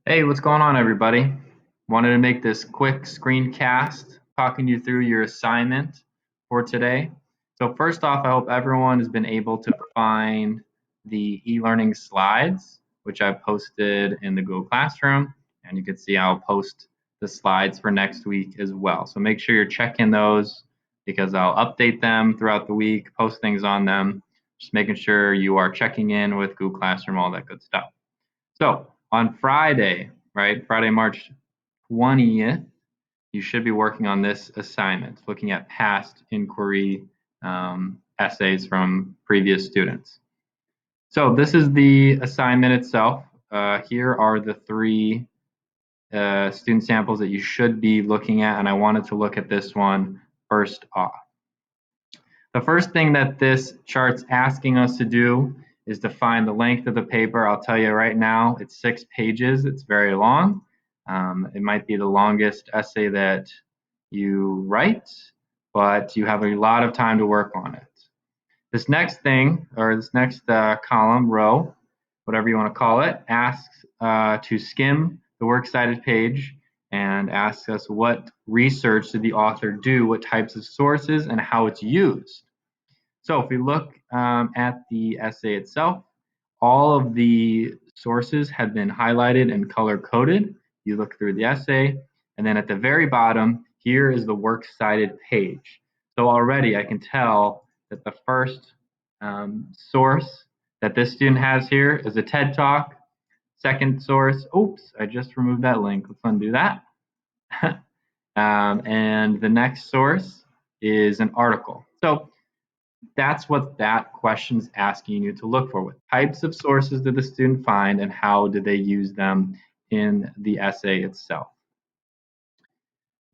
Hey, what's going on, everybody? Wanted to make this quick screencast talking you through your assignment for today. So first off, I hope everyone has been able to find the e-learning slides, which I posted in the Google Classroom, and you can see I'll post the slides for next week as well. So make sure you're checking those because I'll update them throughout the week, post things on them, just making sure you are checking in with Google Classroom, all that good stuff. So on Friday, right, Friday, March 20th, you should be working on this assignment, looking at past inquiry essays from previous students. So this is the assignment itself. Here are the three student samples that you should be looking at, and I wanted to look at this one first off. The first thing that this chart's asking us to do is to find the length of the paper. I'll tell you right now, it's 6 pages. It's very long. It might be the longest essay that you write, but you have a lot of time to work on it. This next thing, or this next column, row, whatever you want to call it, asks to skim the works cited page and asks us what research did the author do, what types of sources, and how it's used. So if we look at the essay itself, all of the sources have been highlighted and color-coded. You look through the essay, and then at the very bottom, here is the works cited page. So already I can tell that the first source that this student has here is a TED Talk. Second source, oops, I just removed that link. Let's undo that. And the next source is an article. So that's what that question's asking you to look for. What types of sources did the student find and how did they use them in the essay itself?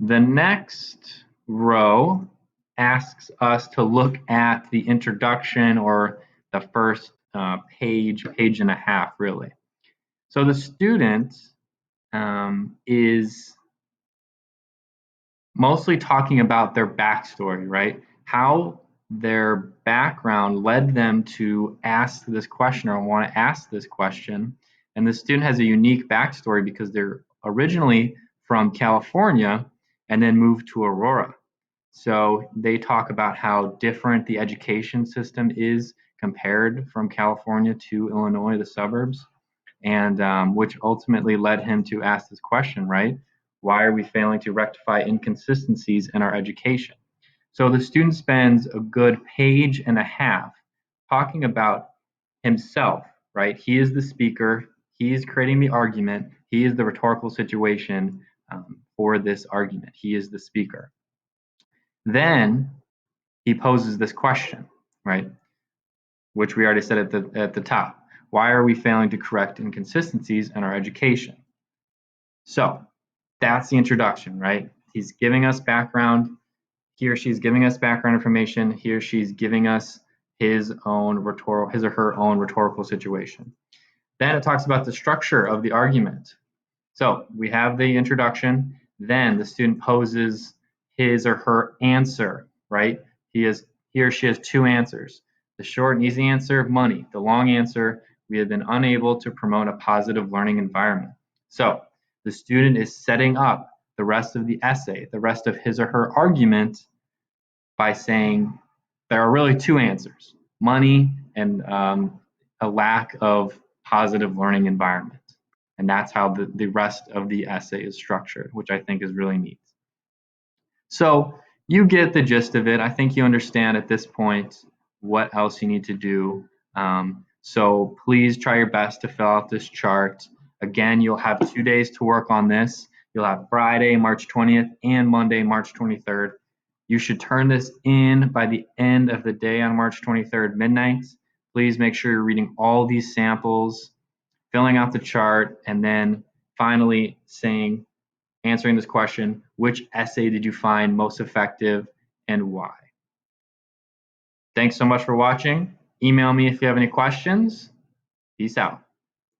The next row asks us to look at the introduction or the first page and a half, really. So the student is mostly talking about their backstory, right? How their background led them to ask this question or want to ask this question. And the student has a unique backstory because they're originally from California and then moved to Aurora. So they talk about how different the education system is compared from California to Illinois, the suburbs, and which ultimately led him to ask this question, right? Why are we failing to rectify inconsistencies in our education? So the student spends a good page and a half talking about himself, right? He is the speaker, he is creating the argument, he is the rhetorical situation for this argument, he is the speaker. Then he poses this question, right? Which we already said at the top. Why are we failing to correct inconsistencies in our education? So that's the introduction, right? He's giving us background. He or she's giving us background information. He or she's giving us his or her own rhetorical situation. Then it talks about the structure of the argument. So we have the introduction. Then the student poses his or her answer, right? He or she has two answers. The short and easy answer, money. The long answer, we have been unable to promote a positive learning environment. So the student is setting up the rest of the essay, the rest of his or her argument by saying there are really two answers, money and a lack of positive learning environment. And that's how the rest of the essay is structured, which I think is really neat. So you get the gist of it. I think you understand at this point what else you need to do. So please try your best to fill out this chart. Again, you'll have 2 days to work on this. You'll have Friday, March 20th and Monday, March 23rd. You should turn this in by the end of the day on March 23rd, midnight. Please make sure you're reading all these samples, filling out the chart, and then finally answering this question, which essay did you find most effective and why? Thanks so much for watching. Email me if you have any questions. Peace out.